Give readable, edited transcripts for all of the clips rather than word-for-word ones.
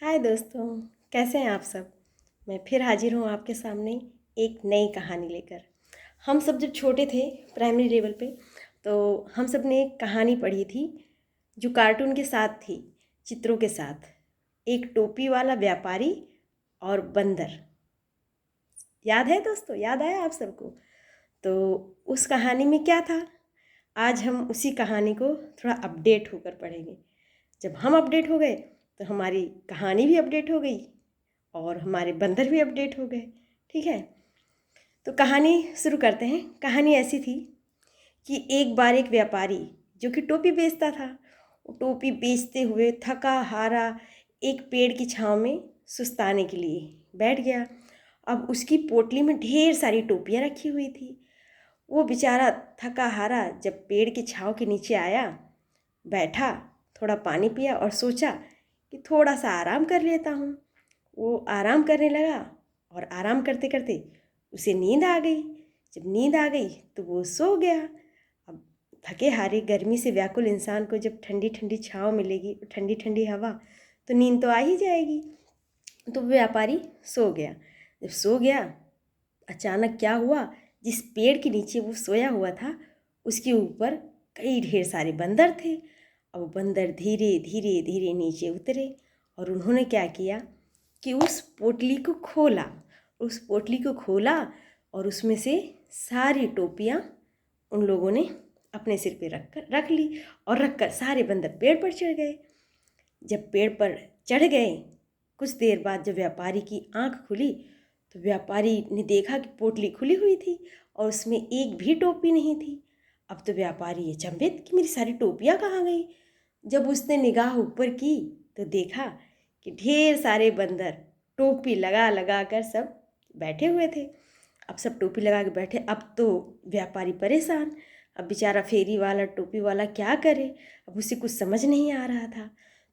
हाय दोस्तों, कैसे हैं आप सब। मैं फिर हाजिर हूँ आपके सामने एक नई कहानी लेकर। हम सब जब छोटे थे प्राइमरी लेवल पे, तो हम सब ने एक कहानी पढ़ी थी जो कार्टून के साथ थी, चित्रों के साथ। एक टोपी वाला व्यापारी और बंदर। याद है दोस्तों, याद आया आप सबको? तो उस कहानी में क्या था, आज हम उसी कहानी को थोड़ा अपडेट होकर पढ़ेंगे। जब हम अपडेट हो गए तो हमारी कहानी भी अपडेट हो गई और हमारे बंदर भी अपडेट हो गए। ठीक है, तो कहानी शुरू करते हैं। कहानी ऐसी थी कि एक बार एक व्यापारी जो कि टोपी बेचता था, वो टोपी बेचते हुए थका हारा एक पेड़ की छांव में सुस्ताने के लिए बैठ गया। अब उसकी पोटली में ढेर सारी टोपियाँ रखी हुई थी। वो बेचारा थका हारा जब पेड़ की छांव के नीचे आया, बैठा, थोड़ा पानी पिया और सोचा कि थोड़ा सा आराम कर लेता हूँ। वो आराम करने लगा और आराम करते करते उसे नींद आ गई। जब नींद आ गई तो वो सो गया। अब थके हारे गर्मी से व्याकुल इंसान को जब ठंडी ठंडी छाँव मिलेगी, ठंडी ठंडी हवा, तो नींद तो आ ही जाएगी। तो व्यापारी सो गया। जब सो गया, अचानक क्या हुआ, जिस पेड़ के नीचे वो सोया हुआ था उसके ऊपर कई ढेर सारे बंदर थे। अब बंदर धीरे धीरे धीरे नीचे उतरे और उन्होंने क्या किया कि उस पोटली को खोला। और उसमें से सारी टोपियाँ उन लोगों ने अपने सिर पे रख ली और रखकर सारे बंदर पेड़ पर चढ़ गए। जब पेड़ पर चढ़ गए, कुछ देर बाद जब व्यापारी की आंख खुली तो व्यापारी ने देखा कि पोटली खुली हुई थी और उसमें एक भी टोपी नहीं थी। अब तो व्यापारी ये चंभित कि मेरी सारी टोपियाँ कहाँ गई। जब उसने निगाह ऊपर की तो देखा कि ढेर सारे बंदर टोपी लगा लगा कर सब बैठे हुए थे। अब सब टोपी लगा के बैठे। अब तो व्यापारी परेशान। अब बेचारा फेरी वाला, टोपी वाला क्या करे। अब उसे कुछ समझ नहीं आ रहा था।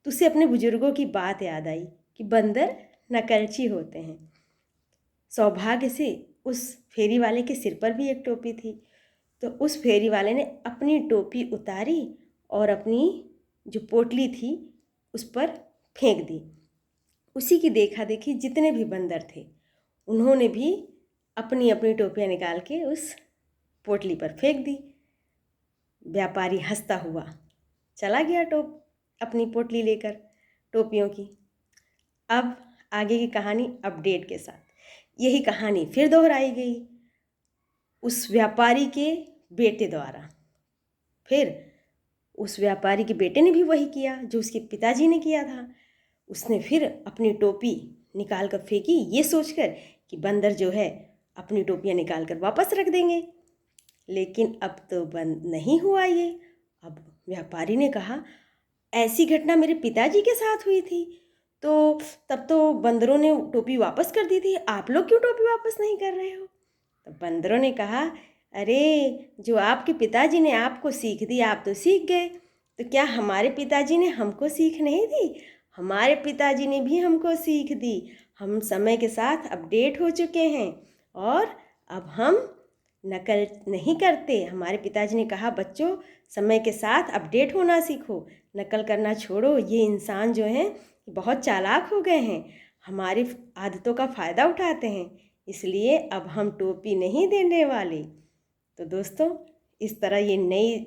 तो उसे अपने बुजुर्गों की बात याद आई कि बंदर नकलची होते हैं। सौभाग्य से उस फेरी वाले के सिर पर भी एक टोपी थी। तो उस फेरी वाले ने अपनी टोपी उतारी और अपनी जो पोटली थी उस पर फेंक दी। उसी की देखा देखी जितने भी बंदर थे उन्होंने भी अपनी अपनी टोपियाँ निकाल के उस पोटली पर फेंक दी। व्यापारी हंसता हुआ चला गया अपनी पोटली लेकर टोपियों की। अब आगे की कहानी अपडेट के साथ। यही कहानी फिर दोहराई गई उस व्यापारी के बेटे द्वारा। फिर उस व्यापारी के बेटे ने भी वही किया जो उसके पिताजी ने किया था। उसने फिर अपनी टोपी निकाल कर फेंकी, ये सोचकर कि बंदर जो है अपनी टोपियाँ निकाल कर वापस रख देंगे। लेकिन अब तो बंद नहीं हुआ ये। अब व्यापारी ने कहा, ऐसी घटना मेरे पिताजी के साथ हुई थी, तो तब तो बंदरों ने टोपी वापस कर दी थी, आप लोग क्यों टोपी वापस नहीं कर रहे हो? तो बंदरों ने कहा, अरे जो आपके पिताजी ने आपको सीख दी आप तो सीख गए, तो क्या हमारे पिताजी ने हमको सीख नहीं दी? हमारे पिताजी ने भी हमको सीख दी। हम समय के साथ अपडेट हो चुके हैं और अब हम नकल नहीं करते। हमारे पिताजी ने कहा, बच्चों समय के साथ अपडेट होना सीखो, नकल करना छोड़ो। ये इंसान जो हैं बहुत चालाक हो गए हैं, हमारी आदतों का फ़ायदा उठाते हैं, इसलिए अब हम टोपी नहीं देने वाले। तो दोस्तों, इस तरह ये नई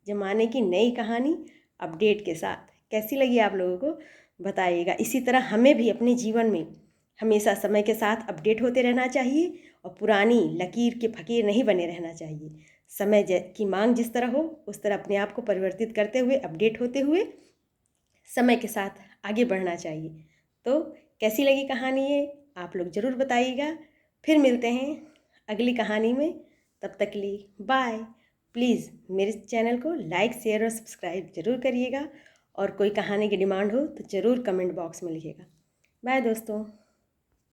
ज़माने की नई कहानी अपडेट के साथ कैसी लगी आप लोगों को बताइएगा। इसी तरह हमें भी अपने जीवन में हमेशा समय के साथ अपडेट होते रहना चाहिए और पुरानी लकीर के फ़कीर नहीं बने रहना चाहिए। समय की मांग जिस तरह हो उस तरह अपने आप को परिवर्तित करते हुए, अपडेट होते हुए समय के साथ आगे बढ़ना चाहिए। तो कैसी लगी कहानी ये आप लोग ज़रूर बताइएगा। फिर मिलते हैं अगली कहानी में, तब तक के लिए बाय। प्लीज़ मेरे चैनल को लाइक, शेयर और सब्सक्राइब ज़रूर करिएगा और कोई कहानी की डिमांड हो तो ज़रूर कमेंट बॉक्स में लिखिएगा। बाय दोस्तों।